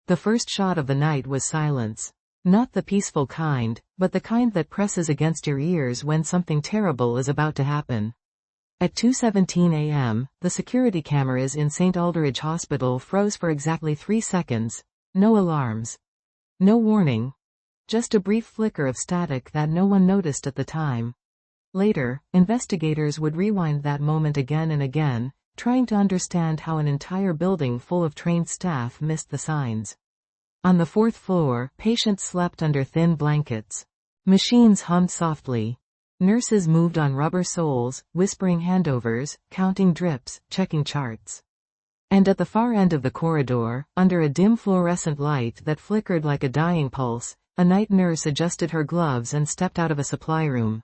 The first shot of the night was silence. Not the peaceful kind, but the kind that presses against your ears when something terrible is about to happen. At 2:17 a.m., the security cameras in St. Aldridge Hospital froze for exactly 3 seconds. No alarms. No warning. Just a brief flicker of static that no one noticed at the time. Later, investigators would rewind that moment again and again, trying to understand how an entire building full of trained staff missed the signs. On the 4th floor, patients slept under thin blankets. Machines hummed softly. Nurses moved on rubber soles, whispering handovers, counting drips, checking charts. And at the far end of the corridor, under a dim fluorescent light that flickered like a dying pulse, a night nurse adjusted her gloves and stepped out of a supply room.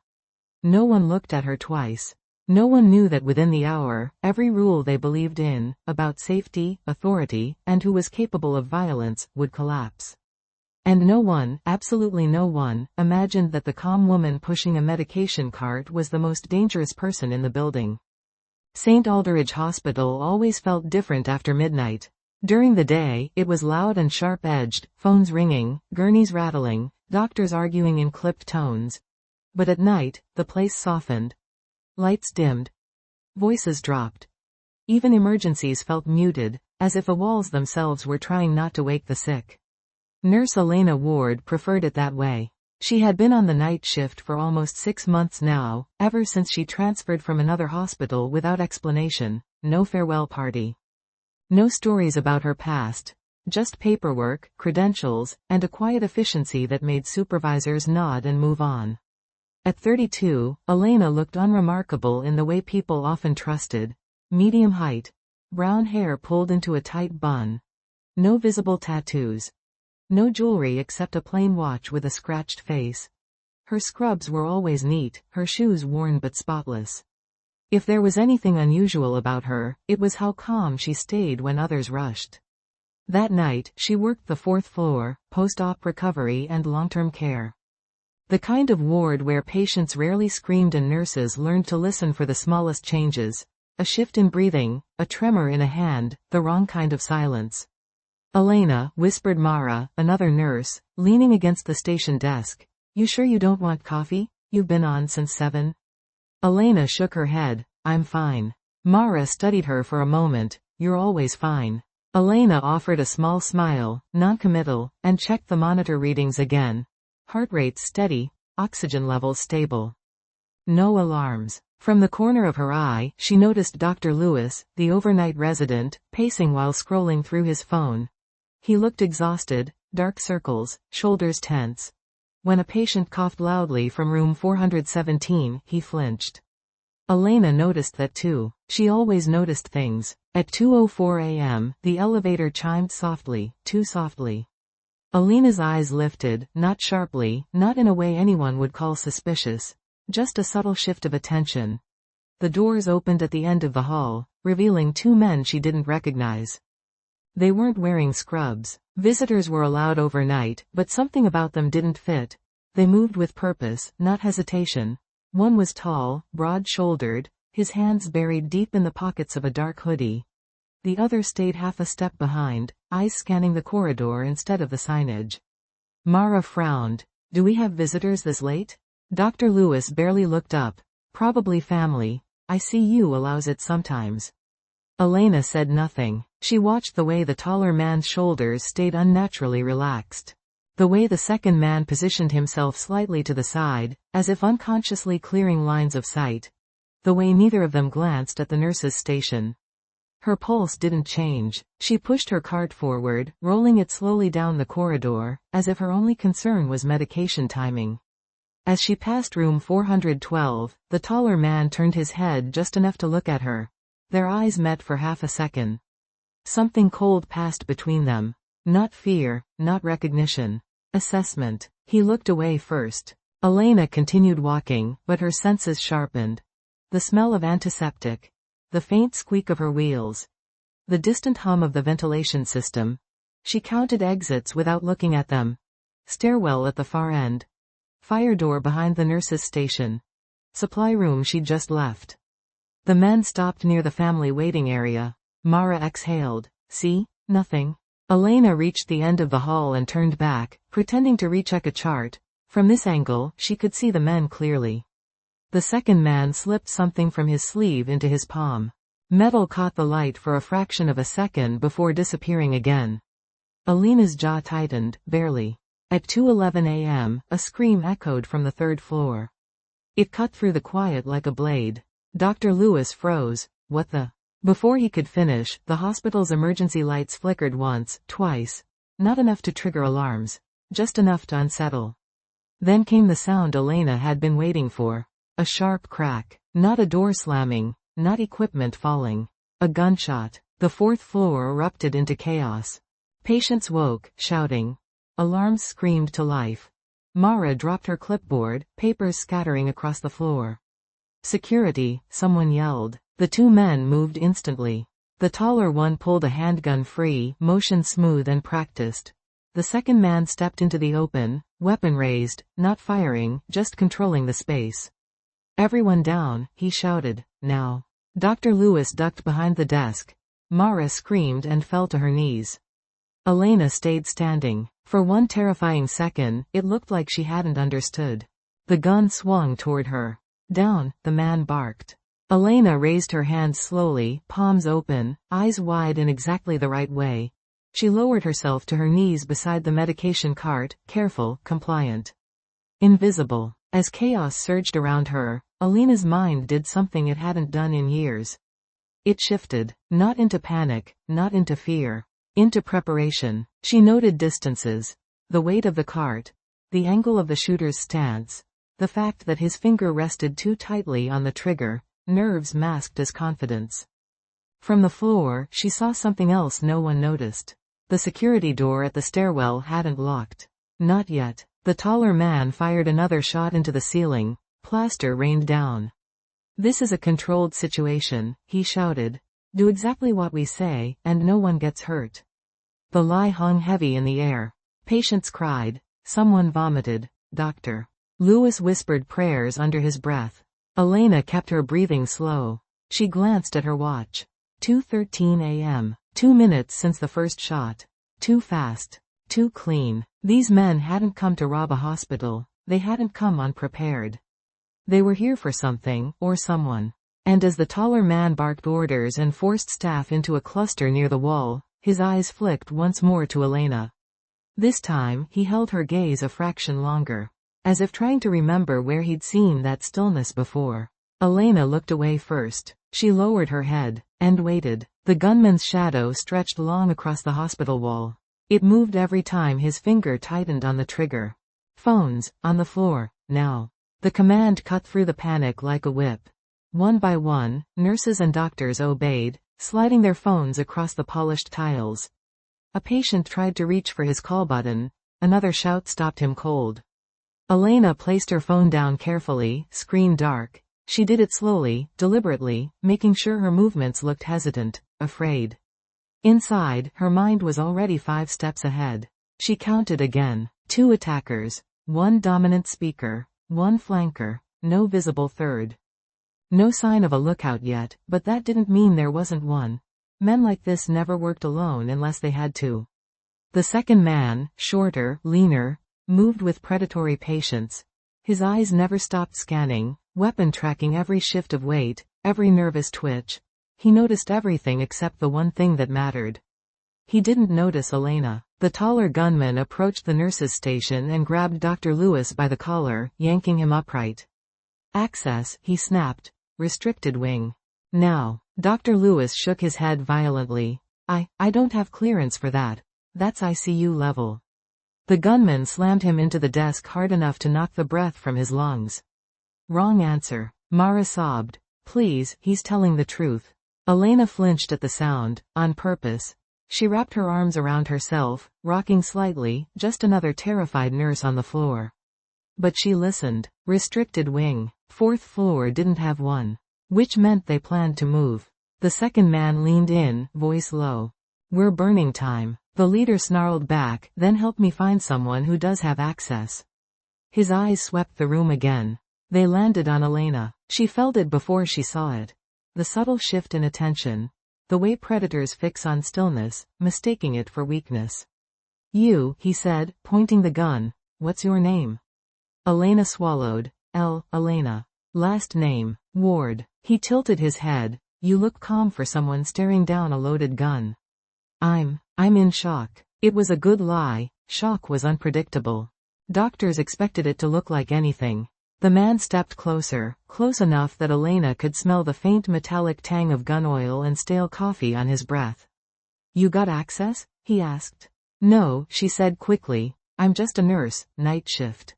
No one looked at her twice. No one knew that within the hour, every rule they believed in, about safety, authority, and who was capable of violence, would collapse. And no one, absolutely no one, imagined that the calm woman pushing a medication cart was the most dangerous person in the building. St. Aldridge Hospital always felt different after midnight. During the day, it was loud and sharp-edged, phones ringing, gurneys rattling, doctors arguing in clipped tones. But at night, the place softened. Lights dimmed. Voices dropped. Even emergencies felt muted, as if the walls themselves were trying not to wake the sick. Nurse Elena Ward preferred it that way. She had been on the night shift for almost 6 months now, ever since she transferred from another hospital without explanation. No farewell party. No stories about her past. Just paperwork, credentials, and a quiet efficiency that made supervisors nod and move on. At 32, Elena looked unremarkable in the way people often trusted. Medium height. Brown hair pulled into a tight bun. No visible tattoos. No jewelry except a plain watch with a scratched face. Her scrubs were always neat, her shoes worn but spotless. If there was anything unusual about her, it was how calm she stayed when others rushed. That night, she worked the 4th floor, post-op recovery and long-term care. The kind of ward where patients rarely screamed and nurses learned to listen for the smallest changes. A shift in breathing, a tremor in a hand, the wrong kind of silence. "Elena," whispered Mara, another nurse, leaning against the station desk. "You sure you don't want coffee? You've been on since 7? Elena shook her head. "I'm fine." Mara studied her for a moment. "You're always fine." Elena offered a small smile, non-committal, and checked the monitor readings again. Heart rate steady, oxygen levels stable. No alarms. From the corner of her eye, she noticed Dr. Lewis, the overnight resident, pacing while scrolling through his phone. He looked exhausted, dark circles, shoulders tense. When a patient coughed loudly from room 417, he flinched. Elena noticed that too. She always noticed things. At 2:04 a.m., the elevator chimed softly, too softly. Elena's eyes lifted, not sharply, not in a way anyone would call suspicious. Just a subtle shift of attention. The doors opened at the end of the hall, revealing 2 men she didn't recognize. They weren't wearing scrubs. Visitors were allowed overnight, but something about them didn't fit. They moved with purpose, not hesitation. One was tall, broad-shouldered, his hands buried deep in the pockets of a dark hoodie. The other stayed half a step behind, eyes scanning the corridor instead of the signage. Mara frowned. "Do we have visitors this late?" Dr. Lewis barely looked up. "Probably family. ICU allows it sometimes." Elena said nothing. She watched the way the taller man's shoulders stayed unnaturally relaxed. The way the second man positioned himself slightly to the side, as if unconsciously clearing lines of sight. The way neither of them glanced at the nurse's station. Her pulse didn't change. She pushed her cart forward, rolling it slowly down the corridor, as if her only concern was medication timing. As she passed room 412, the taller man turned his head just enough to look at her. Their eyes met for half a second. Something cold passed between them. Not fear, not recognition. Assessment. He looked away first. Elena continued walking, but her senses sharpened. The smell of antiseptic. The faint squeak of her wheels. The distant hum of the ventilation system. She counted exits without looking at them. Stairwell at the far end. Fire door behind the nurse's station. Supply room she'd just left. The men stopped near the family waiting area. Mara exhaled. "See? Nothing." Elena reached the end of the hall and turned back, pretending to recheck a chart. From this angle, she could see the men clearly. The second man slipped something from his sleeve into his palm. Metal caught the light for a fraction of a second before disappearing again. Elena's jaw tightened, barely. At 2:11 a.m., a scream echoed from the third floor. It cut through the quiet like a blade. Dr. Lewis froze. What the? Before he could finish, the hospital's emergency lights flickered once, twice. Not enough to trigger alarms. Just enough to unsettle. Then came the sound Elena had been waiting for. A sharp crack. Not a door slamming. Not equipment falling. A gunshot. The fourth floor erupted into chaos. Patients woke, shouting. Alarms screamed to life. Mara dropped her clipboard, papers scattering across the floor. Security, someone yelled. The two men moved instantly. The taller one pulled a handgun free, motion smooth and practiced. The second man stepped into the open, weapon raised, not firing, just controlling the space. Everyone down, he shouted. Now. Dr. Lewis ducked behind the desk. Mara screamed and fell to her knees. Elena stayed standing. For one terrifying second, it looked like she hadn't understood. The gun swung toward her. Down, the man barked. Elena raised her hands slowly, palms open, eyes wide in exactly the right way. She lowered herself to her knees beside the medication cart, careful, compliant. Invisible. As chaos surged around her, Elena's mind did something it hadn't done in years. It shifted, not into panic, not into fear. Into preparation. She noted distances. The weight of the cart. The angle of the shooter's stance. The fact that his finger rested too tightly on the trigger. Nerves masked as confidence. From the floor, she saw something else no one noticed. The security door at the stairwell hadn't locked. Not yet. The taller man fired another shot into the ceiling. Plaster rained down. This is a controlled situation, he shouted. Do exactly what we say, and no one gets hurt. The lie hung heavy in the air. Patients cried. Someone vomited. Dr. Lewis whispered prayers under his breath. Elena kept her breathing slow. She glanced at her watch. 2:13 a.m. 2 minutes since the first shot. Too fast. Too clean. These men hadn't come to rob a hospital. They hadn't come unprepared. They were here for something, or someone. And as the taller man barked orders and forced staff into a cluster near the wall, his eyes flicked once more to Elena. This time, he held her gaze a fraction longer. As if trying to remember where he'd seen that stillness before. Elena looked away first. She lowered her head, and waited. The gunman's shadow stretched long across the hospital wall. It moved every time his finger tightened on the trigger. Phones, on the floor, now. The command cut through the panic like a whip. One by one, nurses and doctors obeyed, sliding their phones across the polished tiles. A patient tried to reach for his call button. Another shout stopped him cold. Elena placed her phone down carefully, screen dark. She did it slowly, deliberately, making sure her movements looked hesitant, afraid. Inside, her mind was already 5 steps ahead. She counted again. 2 attackers. 1 dominant speaker. 1 flanker. No visible third. No sign of a lookout yet, but that didn't mean there wasn't one. Men like this never worked alone unless they had to. The second man, shorter, leaner, moved with predatory patience. His eyes never stopped scanning, weapon tracking every shift of weight, every nervous twitch. He noticed everything except the one thing that mattered. He didn't notice Elena. The taller gunman approached the nurse's station and grabbed Dr. Lewis by the collar, yanking him upright. Access, he snapped. Restricted wing. Now. Dr. Lewis shook his head violently. I don't have clearance for that. That's ICU level. The gunman slammed him into the desk hard enough to knock the breath from his lungs. Wrong answer. Mara sobbed. Please, he's telling the truth. Elena flinched at the sound, on purpose. She wrapped her arms around herself, rocking slightly, just another terrified nurse on the floor. But she listened. Restricted wing. 4th floor didn't have one. Which meant they planned to move. The second man leaned in, voice low. We're burning time. The leader snarled back, then help me find someone who does have access. His eyes swept the room again. They landed on Elena. She felt it before she saw it. The subtle shift in attention. the way predators fix on stillness, mistaking it for weakness. You, he said, pointing the gun. What's your name? Elena swallowed. Elena. Last name, Ward. He tilted his head. You look calm for someone staring down a loaded gun. I'm in shock. It was a good lie. Shock was unpredictable. Doctors expected it to look like anything. The man stepped closer, close enough that Elena could smell the faint metallic tang of gun oil and stale coffee on his breath. You got access? He asked. No, she said quickly. I'm just a nurse, night shift.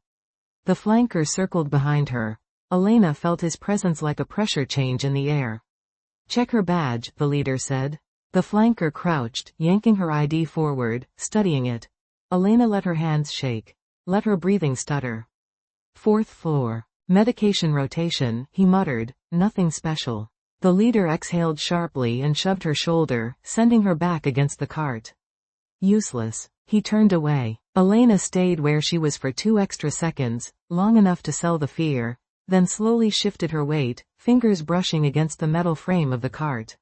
The flanker circled behind her. Elena felt his presence like a pressure change in the air. Check her badge, the leader said. The flanker crouched, yanking her ID forward, studying it. Elena let her hands shake. Let her breathing stutter. 4th floor. Medication rotation, he muttered. Nothing special. The leader exhaled sharply and shoved her shoulder, sending her back against the cart. Useless. He turned away. Elena stayed where she was for 2 extra seconds, long enough to sell the fear, then slowly shifted her weight, fingers brushing against the metal frame of the cart.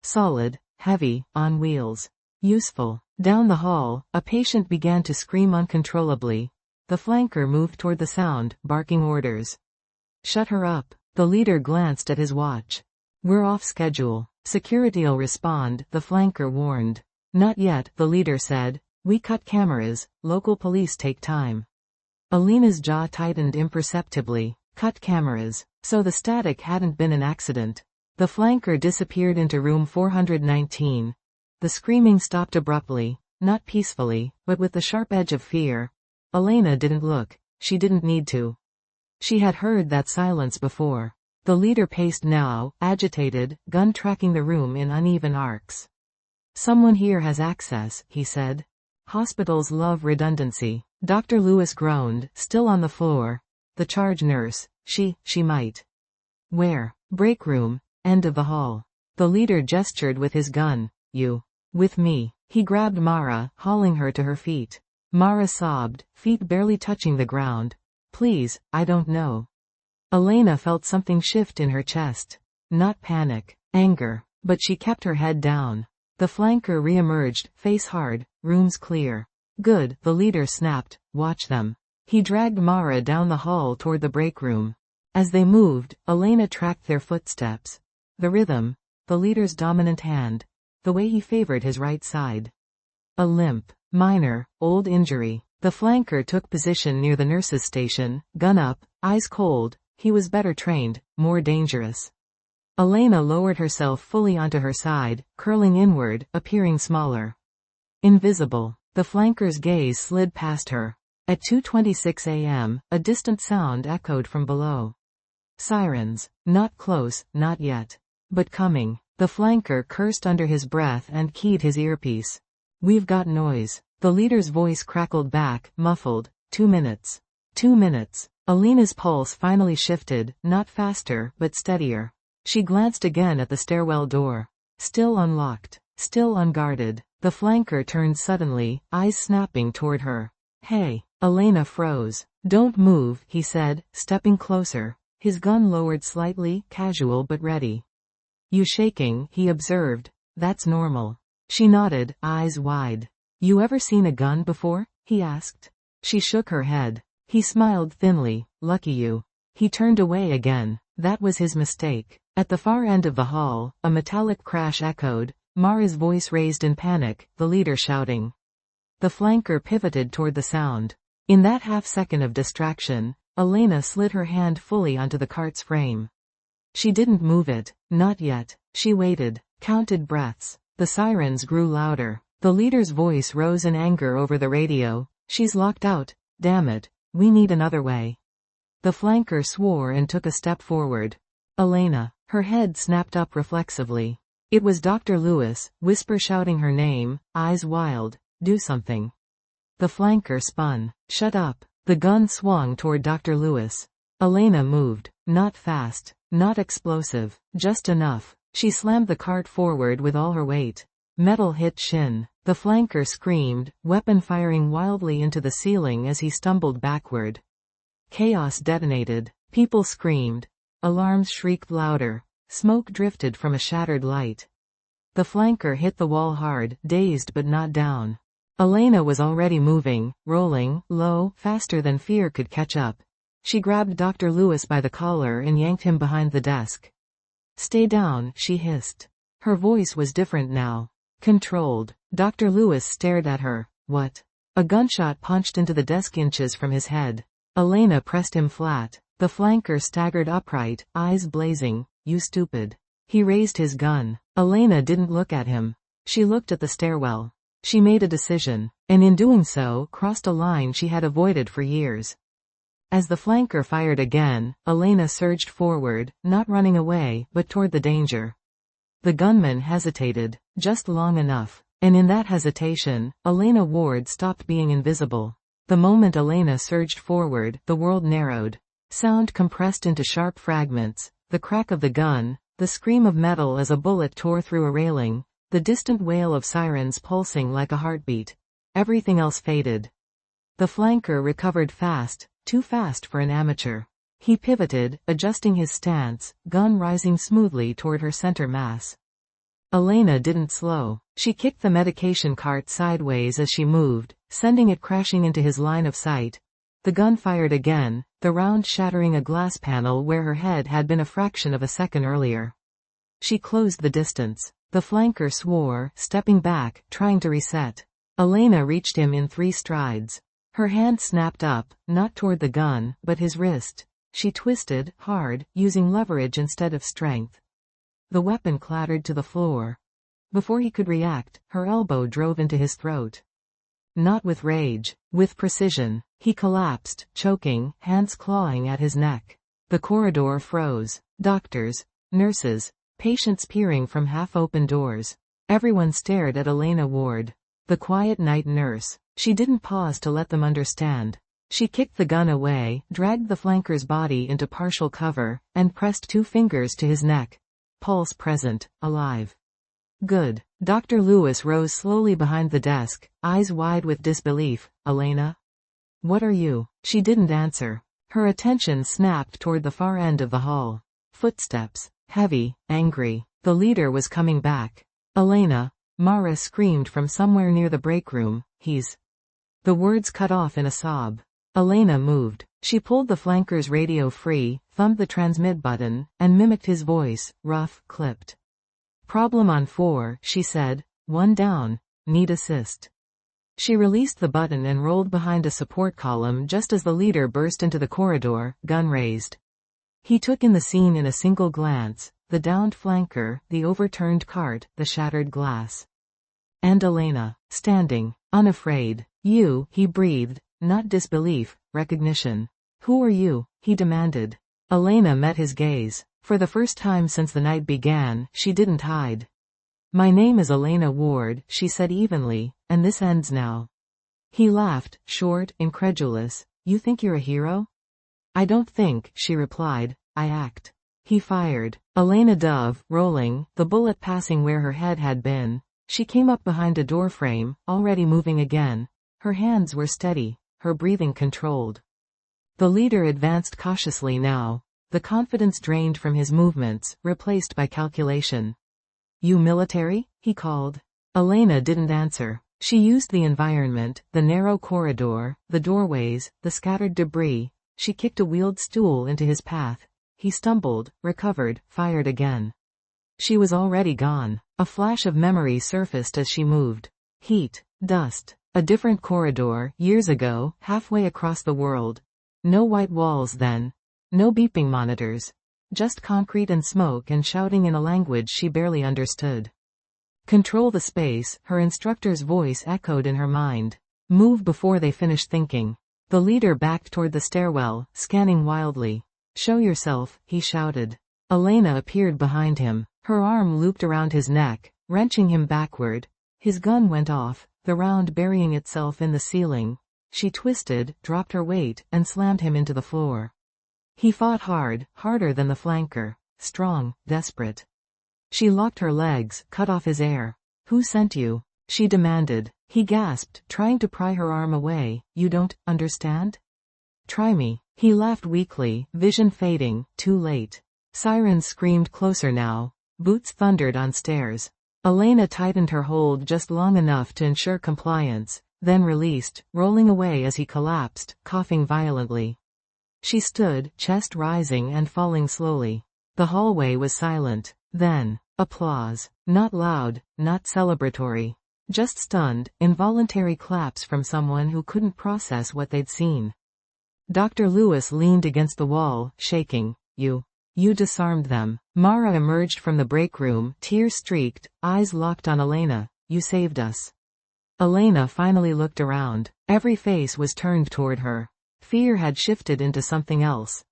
Solid, heavy, on wheels. Useful. Down the hall, a patient began to scream uncontrollably. The flanker moved toward the sound, barking orders. Shut her up. The leader glanced at his watch. We're off schedule. Security'll respond, the flanker warned. Not yet, the leader said. We cut cameras, local police take time. Elena's jaw tightened imperceptibly. Cut cameras. So the static hadn't been an accident. The flanker disappeared into room 419. The screaming stopped abruptly, not peacefully, but with the sharp edge of fear. Elena didn't look. She didn't need to. She had heard that silence before. The leader paced now, agitated, gun tracking the room in uneven arcs. Someone here has access, he said. Hospitals love redundancy. Dr. Lewis groaned, still on the floor. The charge nurse. She might. Where? Break room. End of the hall. The leader gestured with his gun. You. With me. He grabbed Mara, hauling her to her feet. Mara sobbed, feet barely touching the ground. Please, I don't know. Elena felt something shift in her chest. Not panic. Anger. But she kept her head down. The flanker re-emerged, face hard, rooms clear. Good, the leader snapped. Watch them. He dragged Mara down the hall toward the break room. As they moved, Elena tracked their footsteps. The rhythm. The leader's dominant hand. The way he favored his right side. A limp. Minor, old injury. The flanker took position near the nurse's station, gun up, eyes cold. He was better trained, more dangerous. Elena lowered herself fully onto her side, curling inward, appearing smaller. Invisible. The flanker's gaze slid past her. At 2:26 a.m., a distant sound echoed from below. Sirens. Not close, not yet. But coming. The flanker cursed under his breath and keyed his earpiece. We've got noise. The leader's voice crackled back, muffled. 2 minutes. 2 minutes. Elena's pulse finally shifted, not faster, but steadier. She glanced again at the stairwell door. Still unlocked. Still unguarded. The flanker turned suddenly, eyes snapping toward her. Hey. Elena froze. Don't move, he said, stepping closer. His gun lowered slightly, casual but ready. You shaking, he observed. That's normal. She nodded, eyes wide. You ever seen a gun before? He asked. She shook her head. He smiled thinly. Lucky you. He turned away again. That was his mistake. At the far end of the hall, a metallic crash echoed, Mara's voice raised in panic, the leader shouting. The flanker pivoted toward the sound. In that half-second of distraction, Elena slid her hand fully onto the cart's frame. She didn't move it. Not yet. She waited. Counted breaths. The sirens grew louder. The leader's voice rose in anger over the radio. She's locked out. Damn it. We need another way. The flanker swore and took a step forward. Elena. Her head snapped up reflexively. It was Dr. Lewis, whisper shouting her name, eyes wild. Do something. The flanker spun. Shut up. The gun swung toward Dr. Lewis. Elena moved. Not fast. Not explosive. Just enough. She slammed the cart forward with all her weight. Metal hit shin. The flanker screamed, weapon firing wildly into the ceiling as he stumbled backward. Chaos detonated. People screamed. Alarms shrieked louder. Smoke drifted from a shattered light. The flanker hit the wall hard, dazed but not down. Elena was already moving, rolling, low, faster than fear could catch up. She grabbed Dr. Lewis by the collar and yanked him behind the desk. "Stay down," she hissed. Her voice was different now. Controlled. Dr. Lewis stared at her. What? A gunshot punched into the desk inches from his head. Elena pressed him flat. The flanker staggered upright, eyes blazing. "You stupid." He raised his gun. Elena didn't look at him. She looked at the stairwell. She made a decision, and in doing so, crossed a line she had avoided for years. As the flanker fired again, Elena surged forward, not running away, but toward the danger. The gunman hesitated, just long enough, and in that hesitation, Elena Ward stopped being invisible. The moment Elena surged forward, the world narrowed. Sound compressed into sharp fragments, the crack of the gun, the scream of metal as a bullet tore through a railing, the distant wail of sirens pulsing like a heartbeat. Everything else faded. The flanker recovered fast, too fast for an amateur. He pivoted, adjusting his stance, gun rising smoothly toward her center mass. Elena didn't slow. She kicked the medication cart sideways as she moved, sending it crashing into his line of sight. The gun fired again, the round shattering a glass panel where her head had been a fraction of a second earlier. She closed the distance. The flanker swore, stepping back, trying to reset. Elena reached him in 3 strides. Her hand snapped up, not toward the gun, but his wrist. She twisted, hard, using leverage instead of strength. The weapon clattered to the floor. Before he could react, her elbow drove into his throat. Not with rage, with precision. He collapsed, choking, hands clawing at his neck. The corridor froze. Doctors, nurses, patients peering from half-open doors. Everyone stared at Elena Ward. The quiet night nurse. She didn't pause to let them understand. She kicked the gun away, dragged the flanker's body into partial cover, and pressed 2 fingers to his neck. Pulse present, alive. Good. Dr. Lewis rose slowly behind the desk, eyes wide with disbelief. "Elena? What are you?" She didn't answer. Her attention snapped toward the far end of the hall. Footsteps. Heavy, angry. The leader was coming back. "Elena!" Mara screamed from somewhere near the break room. "He's..." The words cut off in a sob. Elena moved. She pulled the flanker's radio free, thumbed the transmit button, and mimicked his voice, rough, clipped. "Problem on 4, she said. 1 down. Need assist." She released the button and rolled behind a support column just as the leader burst into the corridor, gun raised. He took in the scene in a single glance, the downed flanker, the overturned cart, the shattered glass. And Elena, standing, unafraid. "You," he breathed, not disbelief, recognition. "Who are you?" he demanded. Elena met his gaze. For the first time since the night began, she didn't hide. "My name is Elena Ward," she said evenly, "and this ends now." He laughed, short, incredulous. "You think you're a hero?" "I don't think," she replied. "I act." He fired. Elena dove, rolling, the bullet passing where her head had been. She came up behind a doorframe, already moving again. Her hands were steady, her breathing controlled. The leader advanced cautiously now, the confidence drained from his movements, replaced by calculation. "You military?" he called. Elena didn't answer. She used the environment, the narrow corridor, the doorways, the scattered debris. She kicked a wheeled stool into his path. He stumbled, recovered, fired again. She was already gone. A flash of memory surfaced as she moved. Heat, dust, a different corridor, years ago, halfway across the world. No white walls then. No beeping monitors. Just concrete and smoke and shouting in a language she barely understood. "Control the space," her instructor's voice echoed in her mind. "Move before they finish thinking." The leader backed toward the stairwell, scanning wildly. "Show yourself," he shouted. Elena appeared behind him. Her arm looped around his neck, wrenching him backward. His gun went off, the round burying itself in the ceiling. She twisted, dropped her weight, and slammed him into the floor. He fought hard, harder than the flanker. Strong, desperate. She locked her legs, cut off his air. "Who sent you?" she demanded. He gasped, trying to pry her arm away. "You don't understand? Try me." He laughed weakly, vision fading, too late. Sirens screamed closer now. Boots thundered on stairs. Elena tightened her hold just long enough to ensure compliance, then released, rolling away as he collapsed, coughing violently. She stood, chest rising and falling slowly. The hallway was silent. Then, applause. Not loud, not celebratory. Just stunned, involuntary claps from someone who couldn't process what they'd seen. Dr. Lewis leaned against the wall, shaking. You disarmed them. Mara emerged from the break room, tear-streaked, eyes locked on Elena. You saved us. Elena finally looked around. Every face was turned toward her. Fear had shifted into something else.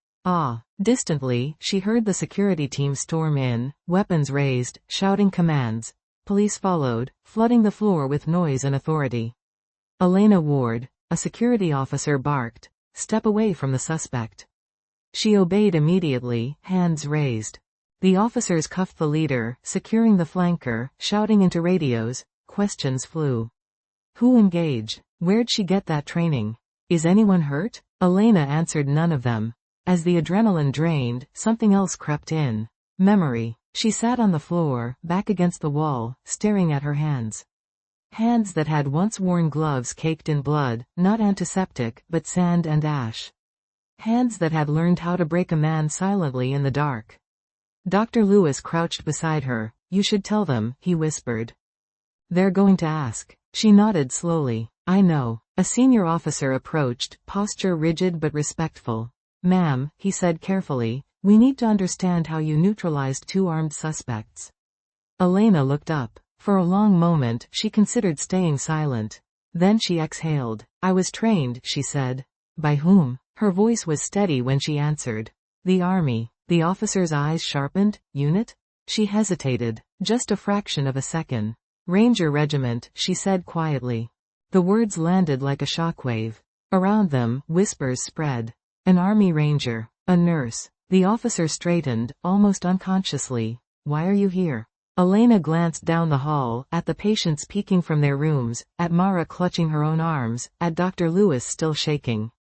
Distantly, she heard the security team storm in, weapons raised, shouting commands. Police followed, flooding the floor with noise and authority. Elena Ward, a security officer, barked, "Step away from the suspect." She obeyed immediately, hands raised. The officers cuffed the leader, securing the flanker, shouting into radios. Questions flew. Who engaged? Where'd she get that training? Is anyone hurt? Elena answered none of them. As the adrenaline drained, something else crept in. Memory. She sat on the floor, back against the wall, staring at her hands. Hands that had once worn gloves caked in blood, not antiseptic, but sand and ash. Hands that had learned how to break a man silently in the dark. Dr. Lewis crouched beside her. You should tell them, he whispered. They're going to ask. She nodded slowly. I know. A senior officer approached, posture rigid but respectful. Ma'am, he said carefully, we need to understand how you neutralized 2 armed suspects. Elena looked up. For a long moment, she considered staying silent. Then she exhaled. I was trained, she said. By whom? Her voice was steady when she answered. The Army. The officer's eyes sharpened. Unit? She hesitated. Just a fraction of a second. Ranger Regiment, she said quietly. The words landed like a shockwave. Around them, whispers spread. An Army Ranger. A nurse. The officer straightened, almost unconsciously. Why are you here? Elena glanced down the hall, at the patients peeking from their rooms, at Mara clutching her own arms, at Dr. Lewis still shaking.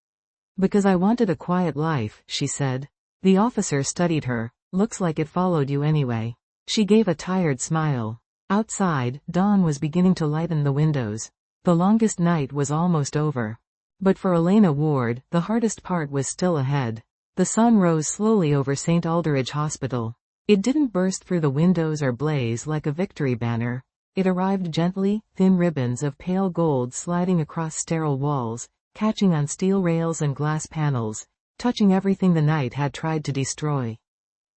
Because I wanted a quiet life, she said. The officer studied her. Looks like it followed you anyway. She gave a tired smile. Outside, dawn was beginning to lighten the windows. The longest night was almost over. But for Elena Ward, the hardest part was still ahead. The sun rose slowly over St. Aldridge Hospital. It didn't burst through the windows or blaze like a victory banner. It arrived gently, thin ribbons of pale gold sliding across sterile walls, catching on steel rails and glass panels, touching everything the night had tried to destroy.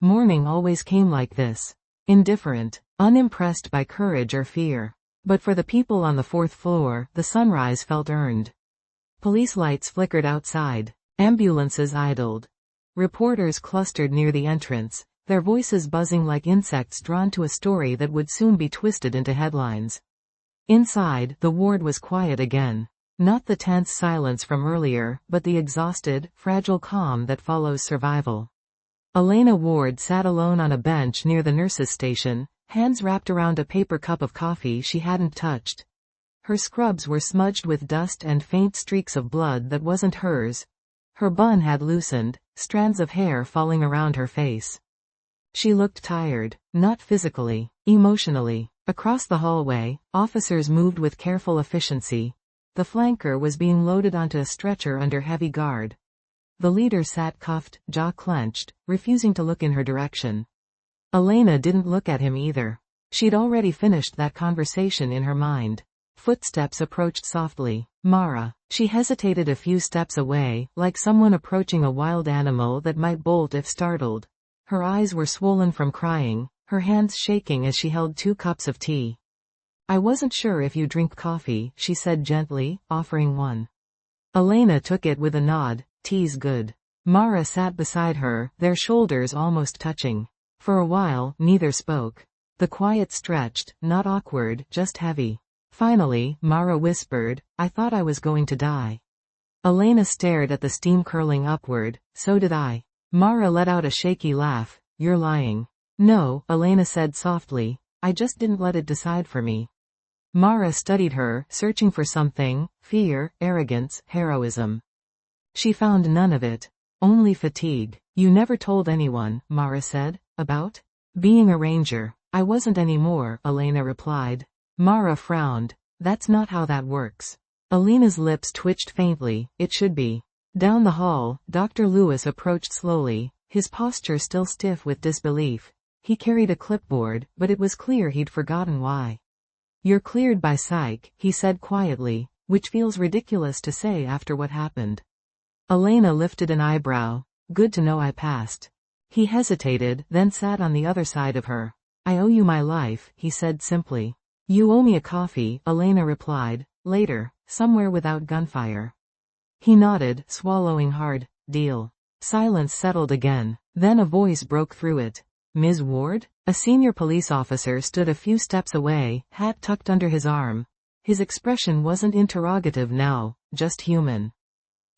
Morning always came like this. Indifferent, unimpressed by courage or fear. But for the people on the 4th floor, the sunrise felt earned. Police lights flickered outside. Ambulances idled. Reporters clustered near the entrance, their voices buzzing like insects drawn to a story that would soon be twisted into headlines. Inside, the ward was quiet again. Not the tense silence from earlier, but the exhausted, fragile calm that follows survival. Elena Ward sat alone on a bench near the nurses' station, hands wrapped around a paper cup of coffee she hadn't touched. Her scrubs were smudged with dust and faint streaks of blood that wasn't hers. Her bun had loosened, strands of hair falling around her face. She looked tired, not physically, emotionally. Across the hallway, officers moved with careful efficiency. The flanker was being loaded onto a stretcher under heavy guard. The leader sat cuffed, jaw clenched, refusing to look in her direction. Elena didn't look at him either. She'd already finished that conversation in her mind. Footsteps approached softly. Mara. She hesitated a few steps away, like someone approaching a wild animal that might bolt if startled. Her eyes were swollen from crying, her hands shaking as she held 2 cups of tea. I wasn't sure if you drink coffee, she said gently, offering one. Elena took it with a nod. Tea's good. Mara sat beside her, their shoulders almost touching. For a while, neither spoke. The quiet stretched, not awkward, just heavy. Finally, Mara whispered, I thought I was going to die. Elena stared at the steam curling upward. So did I. Mara let out a shaky laugh. You're lying. No, Elena said softly. I just didn't let it decide for me. Mara studied her, searching for something. Fear, arrogance, heroism. She found none of it. Only fatigue. You never told anyone, Mara said. About? Being a ranger. I wasn't anymore, Elena replied. Mara frowned. That's not how that works. Elena's lips twitched faintly. It should be. Down the hall, Dr. Lewis approached slowly, his posture still stiff with disbelief. He carried a clipboard, but it was clear he'd forgotten why. You're cleared by psych, he said quietly, which feels ridiculous to say after what happened. Elena lifted an eyebrow. Good to know I passed. He hesitated, then sat on the other side of her. I owe you my life, he said simply. You owe me a coffee, Elena replied. Later, somewhere without gunfire. He nodded, swallowing hard. Deal. Silence settled again. Then a voice broke through it. Ms. Ward? A senior police officer stood a few steps away, hat tucked under his arm. His expression wasn't interrogative now, just human.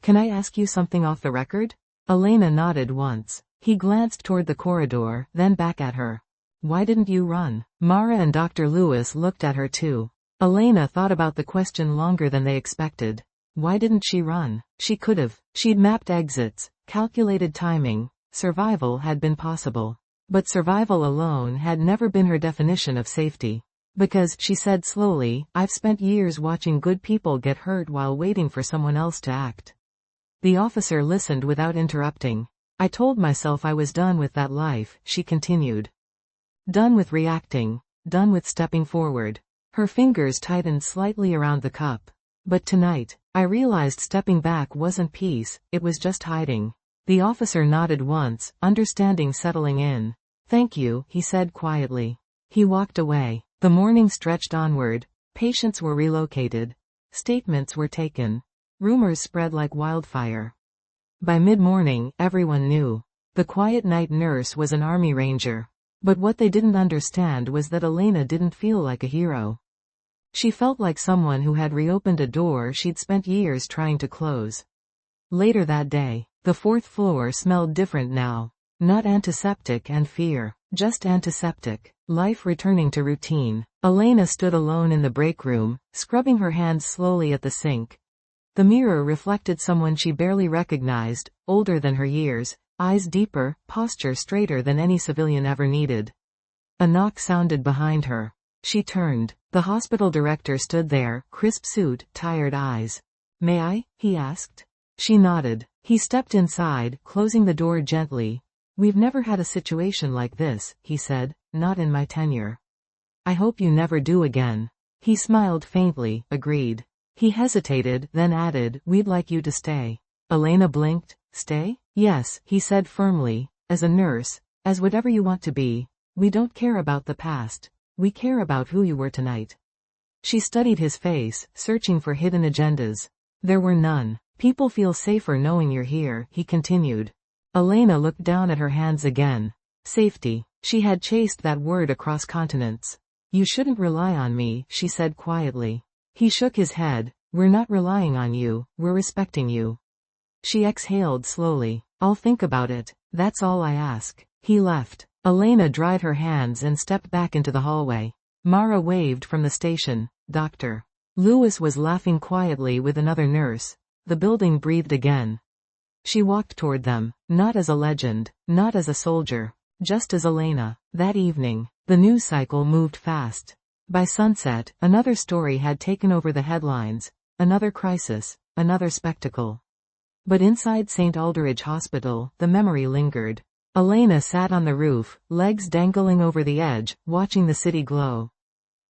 Can I ask you something off the record? Elena nodded once. He glanced toward the corridor, then back at her. Why didn't you run? Mara and Dr. Lewis looked at her too. Elena thought about the question longer than they expected. Why didn't she run? She could've. She'd mapped exits, calculated timing. Survival had been possible. But survival alone had never been her definition of safety. Because, she said slowly, I've spent years watching good people get hurt while waiting for someone else to act. The officer listened without interrupting. I told myself I was done with that life, she continued. Done with reacting. Done with stepping forward. Her fingers tightened slightly around the cup. But tonight, I realized stepping back wasn't peace, it was just hiding. The officer nodded once, understanding settling in. Thank you, he said quietly. He walked away. The morning stretched onward. Patients were relocated. Statements were taken. Rumors spread like wildfire. By mid-morning, everyone knew. The quiet night nurse was an army ranger. But what they didn't understand was that Elena didn't feel like a hero. She felt like someone who had reopened a door she'd spent years trying to close. Later that day, the fourth floor smelled different now. Not antiseptic and fear, just antiseptic. Life returning to routine. Elena stood alone in the break room, scrubbing her hands slowly at the sink. The mirror reflected someone she barely recognized, older than her years, eyes deeper, posture straighter than any civilian ever needed. A knock sounded behind her. She turned. The hospital director stood there, crisp suit, tired eyes. May I? He asked. She nodded. He stepped inside, closing the door gently. We've never had a situation like this, he said, not in my tenure. I hope you never do again. He smiled faintly, agreed. He hesitated, then added, we'd like you to stay. Elena blinked. Stay? Yes, he said firmly. As a nurse, as whatever you want to be. We don't care about the past. We care about who you were tonight. She studied his face, searching for hidden agendas. There were none. People feel safer knowing you're here, he continued. Elena looked down at her hands again. Safety. She had chased that word across continents. You shouldn't rely on me, she said quietly. He shook his head. We're not relying on you, we're respecting you. She exhaled slowly. I'll think about it. That's all I ask. He left. Elena dried her hands and stepped back into the hallway. Mara waved from the station. Dr. Lewis was laughing quietly with another nurse. The building breathed again. She walked toward them, not as a legend, not as a soldier, just as Elena. That evening, the news cycle moved fast. By sunset, another story had taken over the headlines, another crisis, another spectacle. But inside St. Aldridge Hospital, the memory lingered. Elena sat on the roof, legs dangling over the edge, watching the city glow.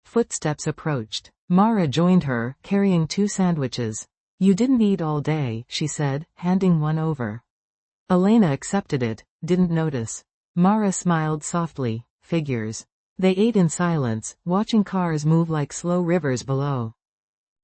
Footsteps approached. Mara joined her, carrying 2 sandwiches. You didn't eat all day, she said, handing one over. Elena accepted it, didn't notice. Mara smiled softly. Figures. They ate in silence, watching cars move like slow rivers below.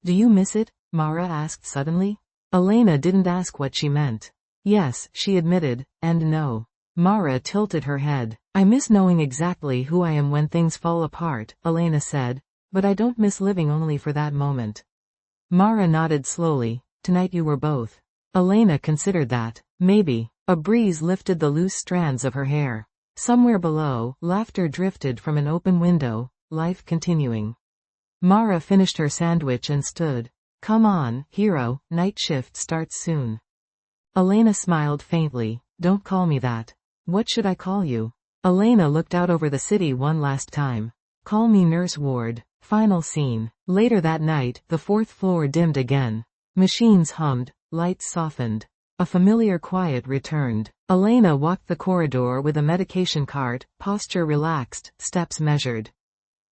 Do you miss it? Mara asked suddenly. Elena didn't ask what she meant. Yes, she admitted, and no. Mara tilted her head. I miss knowing exactly who I am when things fall apart, Elena said, but I don't miss living only for that moment. Mara nodded slowly. Tonight you were both. Elena considered that. Maybe. A breeze lifted the loose strands of her hair. Somewhere below, laughter drifted from an open window, life continuing. Mara finished her sandwich and stood. Come on, hero, night shift starts soon. Elena smiled faintly. Don't call me that. What should I call you? Elena looked out over the city one last time. Call me Nurse Ward. Final scene. Later that night, the fourth floor dimmed again. Machines hummed, lights softened. A familiar quiet returned. Elena walked the corridor with a medication cart, posture relaxed, steps measured.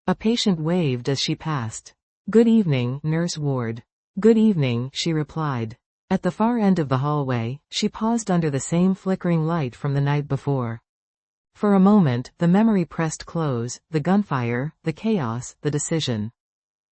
A patient waved as she passed. Good evening, Nurse Ward. Good evening, she replied. At the far end of the hallway, she paused under the same flickering light from the night before. For a moment, the memory pressed close, the gunfire, the chaos, the decision.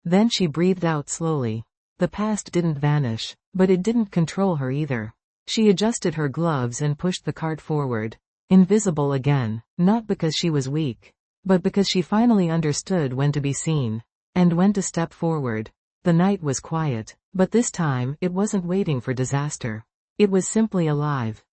Then she breathed out slowly. The past didn't vanish, but it didn't control her either. She adjusted her gloves and pushed the cart forward. Invisible again, not because she was weak, but because she finally understood when to be seen, and when to step forward. The night was quiet, but this time, it wasn't waiting for disaster. It was simply alive.